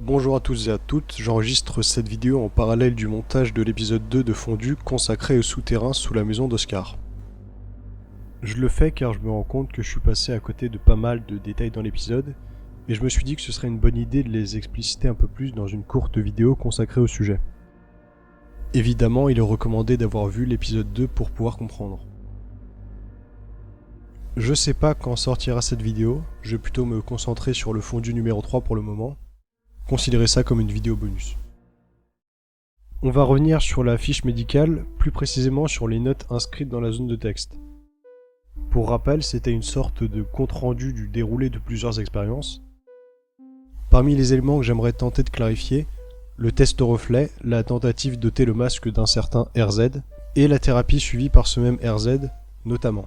Bonjour à tous et à toutes, j'enregistre cette vidéo en parallèle du montage de l'épisode 2 de Fondu consacré au souterrain sous la maison d'Oscar. Je le fais car je me rends compte que je suis passé à côté de pas mal de détails dans l'épisode, et je me suis dit que ce serait une bonne idée de les expliciter un peu plus dans une courte vidéo consacrée au sujet. Évidemment, il est recommandé d'avoir vu l'épisode 2 pour pouvoir comprendre. Je sais pas quand sortira cette vidéo, je vais plutôt me concentrer sur le Fondu numéro 3 pour le moment. Considérez ça comme une vidéo bonus. On va revenir sur la fiche médicale, plus précisément sur les notes inscrites dans la zone de texte. Pour rappel, c'était une sorte de compte-rendu du déroulé de plusieurs expériences. Parmi les éléments que j'aimerais tenter de clarifier, le test reflet, la tentative d'ôter le masque d'un certain RZ, et la thérapie suivie par ce même RZ, notamment.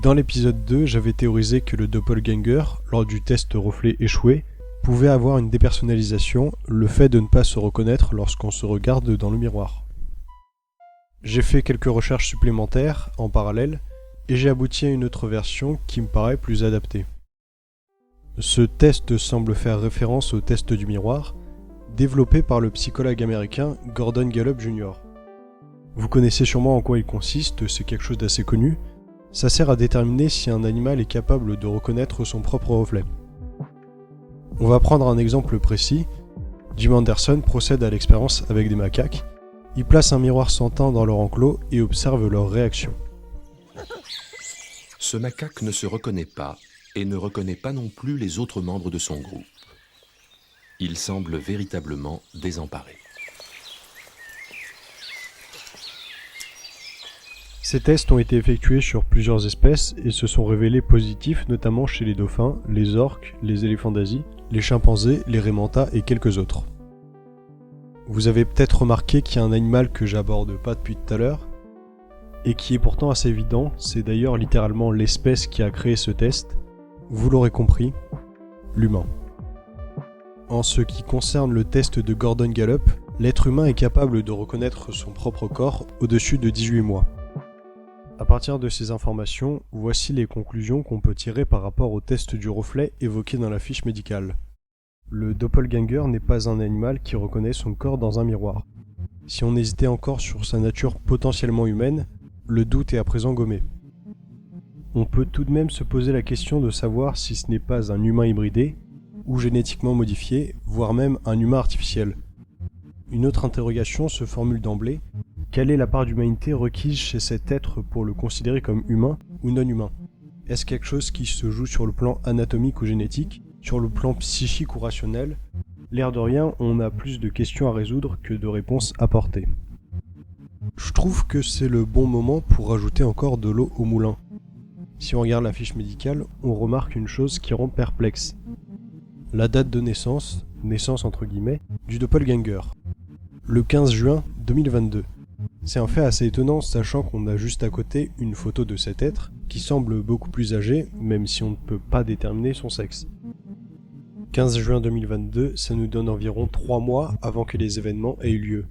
Dans l'épisode 2, j'avais théorisé que le doppelganger, lors du test reflet échoué, pouvait avoir une dépersonnalisation, le fait de ne pas se reconnaître lorsqu'on se regarde dans le miroir. J'ai fait quelques recherches supplémentaires en parallèle et j'ai abouti à une autre version qui me paraît plus adaptée. Ce test semble faire référence au test du miroir, développé par le psychologue américain Gordon Gallup Jr. Vous connaissez sûrement en quoi il consiste, c'est quelque chose d'assez connu. Ça sert à déterminer si un animal est capable de reconnaître son propre reflet. On va prendre un exemple précis. Jim Anderson procède à l'expérience avec des macaques. Il place un miroir sans teint dans leur enclos et observe leur réaction. Ce macaque ne se reconnaît pas et ne reconnaît pas non plus les autres membres de son groupe. Il semble véritablement désemparé. Ces tests ont été effectués sur plusieurs espèces et se sont révélés positifs notamment chez les dauphins, les orques, les éléphants d'Asie, les chimpanzés, les raimentas et quelques autres. Vous avez peut-être remarqué qu'il y a un animal que j'aborde pas depuis tout à l'heure, et qui est pourtant assez évident, c'est d'ailleurs littéralement l'espèce qui a créé ce test, vous l'aurez compris, l'humain. En ce qui concerne le test de Gordon Gallup, l'être humain est capable de reconnaître son propre corps au-dessus de 18 mois. À partir de ces informations, voici les conclusions qu'on peut tirer par rapport au test du reflet évoqué dans la fiche médicale. Le doppelganger n'est pas un animal qui reconnaît son corps dans un miroir. Si on hésitait encore sur sa nature potentiellement humaine, le doute est à présent gommé. On peut tout de même se poser la question de savoir si ce n'est pas un humain hybridé, ou génétiquement modifié, voire même un humain artificiel. Une autre interrogation se formule d'emblée. Quelle est la part d'humanité requise chez cet être pour le considérer comme humain ou non humain? Est-ce quelque chose qui se joue sur le plan anatomique ou génétique, sur le plan psychique ou rationnel? L'air de rien, on a plus de questions à résoudre que de réponses apportées. Je trouve que c'est le bon moment pour rajouter encore de l'eau au moulin. Si on regarde la fiche médicale, on remarque une chose qui rend perplexe. La date de naissance entre guillemets, du doppelganger. Le 15 juin 2022. C'est un fait assez étonnant sachant qu'on a juste à côté une photo de cet être qui semble beaucoup plus âgé même si on ne peut pas déterminer son sexe. 15 juin 2022, ça nous donne environ 3 mois avant que les événements aient eu lieu.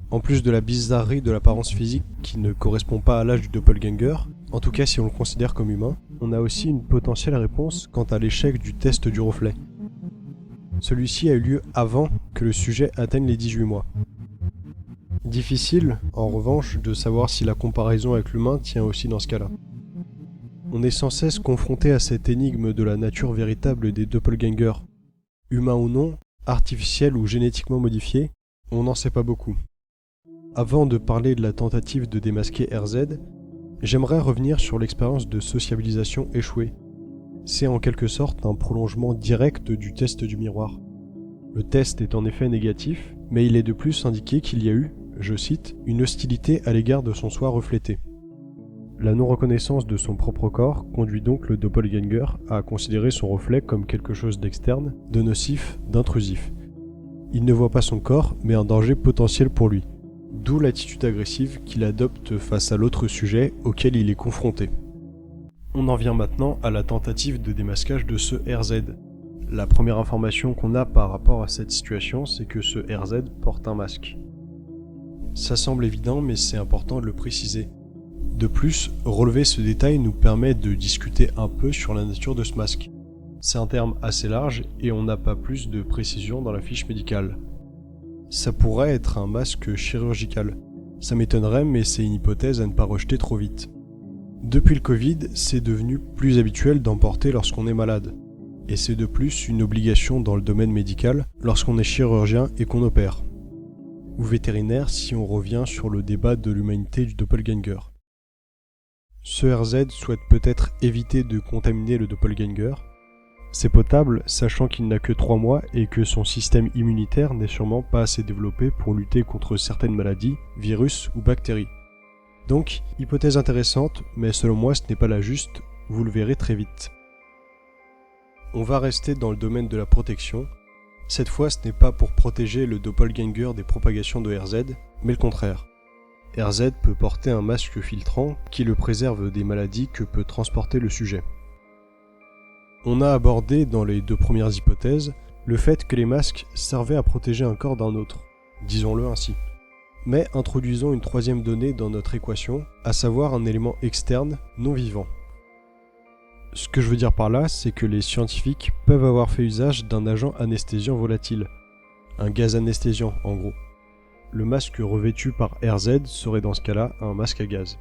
En plus de la bizarrerie de l'apparence physique qui ne correspond pas à l'âge du doppelganger, en tout cas si on le considère comme humain, on a aussi une potentielle réponse quant à l'échec du test du reflet. Celui-ci a eu lieu avant que le sujet atteigne les 18 mois. Difficile, en revanche, de savoir si la comparaison avec l'humain tient aussi dans ce cas-là. On est sans cesse confronté à cette énigme de la nature véritable des doppelgangers. Humains ou non, artificiels ou génétiquement modifiés, on n'en sait pas beaucoup. Avant de parler de la tentative de démasquer RZ, j'aimerais revenir sur l'expérience de sociabilisation échouée. C'est en quelque sorte un prolongement direct du test du miroir. Le test est en effet négatif, mais il est de plus indiqué qu'il y a eu, je cite, une hostilité à l'égard de son soi reflété. La non-reconnaissance de son propre corps conduit donc le doppelganger à considérer son reflet comme quelque chose d'externe, de nocif, d'intrusif. Il ne voit pas son corps, mais un danger potentiel pour lui. D'où l'attitude agressive qu'il adopte face à l'autre sujet auquel il est confronté. On en vient maintenant à la tentative de démasquage de ce RZ. La première information qu'on a par rapport à cette situation, c'est que ce RZ porte un masque. Ça semble évident, mais c'est important de le préciser. De plus, relever ce détail nous permet de discuter un peu sur la nature de ce masque. C'est un terme assez large et on n'a pas plus de précision dans la fiche médicale. Ça pourrait être un masque chirurgical. Ça m'étonnerait, mais c'est une hypothèse à ne pas rejeter trop vite. Depuis le Covid, c'est devenu plus habituel d'en porter lorsqu'on est malade. Et c'est de plus une obligation dans le domaine médical lorsqu'on est chirurgien et qu'on opère. Ou vétérinaire si on revient sur le débat de l'humanité du doppelganger. Ce RZ souhaite peut-être éviter de contaminer le doppelganger. C'est potable, sachant qu'il n'a que 3 mois et que son système immunitaire n'est sûrement pas assez développé pour lutter contre certaines maladies, virus ou bactéries. Donc, hypothèse intéressante, mais selon moi ce n'est pas la juste, vous le verrez très vite. On va rester dans le domaine de la protection. Cette fois, ce n'est pas pour protéger le doppelganger des propagations de RZ, mais le contraire. RZ peut porter un masque filtrant qui le préserve des maladies que peut transporter le sujet. On a abordé dans les 2 premières hypothèses le fait que les masques servaient à protéger un corps d'un autre, disons-le ainsi. Mais introduisons une 3e donnée dans notre équation, à savoir un élément externe, non vivant. Ce que je veux dire par là, c'est que les scientifiques peuvent avoir fait usage d'un agent anesthésiant volatile, un gaz anesthésiant en gros. Le masque revêtu par RZ serait dans ce cas-là un masque à gaz.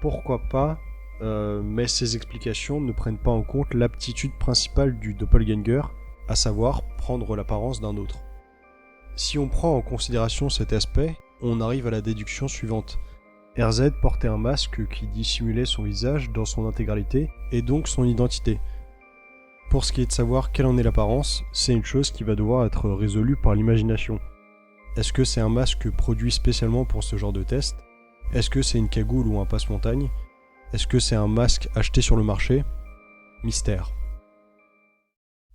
Pourquoi pas, mais ces explications ne prennent pas en compte l'aptitude principale du doppelganger, à savoir prendre l'apparence d'un autre. Si on prend en considération cet aspect, on arrive à la déduction suivante. RZ portait un masque qui dissimulait son visage dans son intégralité et donc son identité. Pour ce qui est de savoir quelle en est l'apparence, c'est une chose qui va devoir être résolue par l'imagination. Est-ce que c'est un masque produit spécialement pour ce genre de test? Est-ce que c'est une cagoule ou un passe-montagne? Est-ce que c'est un masque acheté sur le marché? Mystère.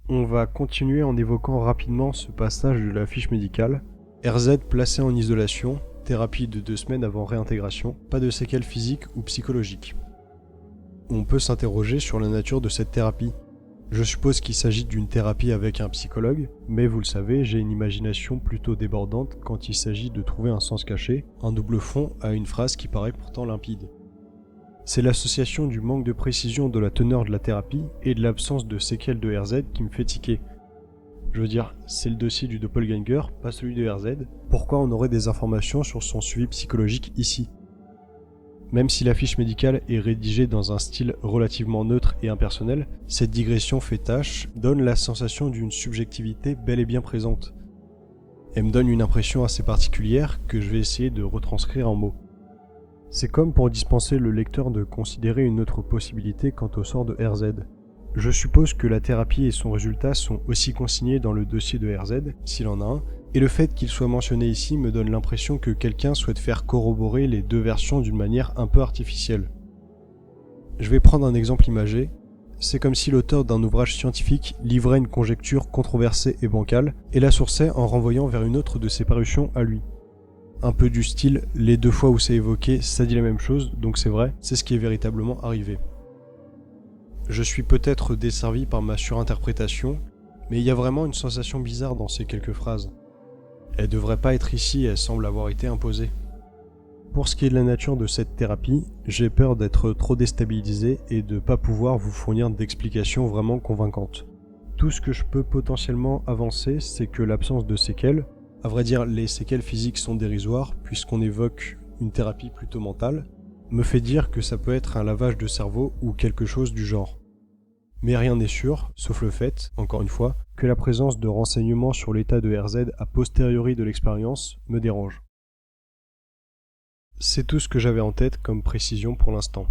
On va continuer en évoquant rapidement ce passage de la fiche médicale. RZ placé en isolation, thérapie de 2 semaines avant réintégration, pas de séquelles physiques ou psychologiques. On peut s'interroger sur la nature de cette thérapie. Je suppose qu'il s'agit d'une thérapie avec un psychologue, mais vous le savez, j'ai une imagination plutôt débordante quand il s'agit de trouver un sens caché, un double fond à une phrase qui paraît pourtant limpide. C'est l'association du manque de précision de la teneur de la thérapie et de l'absence de séquelles de RZ qui me fait tiquer. Je veux dire, c'est le dossier du doppelganger, pas celui de RZ. Pourquoi on aurait des informations sur son suivi psychologique ici? Même si la fiche médicale est rédigée dans un style relativement neutre et impersonnel, cette digression fait tâche donne la sensation d'une subjectivité bel et bien présente. Elle me donne une impression assez particulière que je vais essayer de retranscrire en mots. C'est comme pour dispenser le lecteur de considérer une autre possibilité quant au sort de RZ. Je suppose que la thérapie et son résultat sont aussi consignés dans le dossier de RZ, s'il en a un, et le fait qu'il soit mentionné ici me donne l'impression que quelqu'un souhaite faire corroborer les 2 versions d'une manière un peu artificielle. Je vais prendre un exemple imagé. C'est comme si l'auteur d'un ouvrage scientifique livrait une conjecture controversée et bancale, et la sourçait en renvoyant vers une autre de ses parutions à lui. Un peu du style, les 2 fois où c'est évoqué, ça dit la même chose, donc c'est vrai, c'est ce qui est véritablement arrivé. Je suis peut-être desservi par ma surinterprétation, mais il y a vraiment une sensation bizarre dans ces quelques phrases. Elle devrait pas être ici, elle semble avoir été imposée. Pour ce qui est de la nature de cette thérapie, j'ai peur d'être trop déstabilisé et de pas pouvoir vous fournir d'explications vraiment convaincantes. Tout ce que je peux potentiellement avancer, c'est que l'absence de séquelles, à vrai dire les séquelles physiques sont dérisoires puisqu'on évoque une thérapie plutôt mentale, me fait dire que ça peut être un lavage de cerveau ou quelque chose du genre. Mais rien n'est sûr, sauf le fait, encore une fois, que la présence de renseignements sur l'état de RZ a posteriori de l'expérience me dérange. C'est tout ce que j'avais en tête comme précision pour l'instant.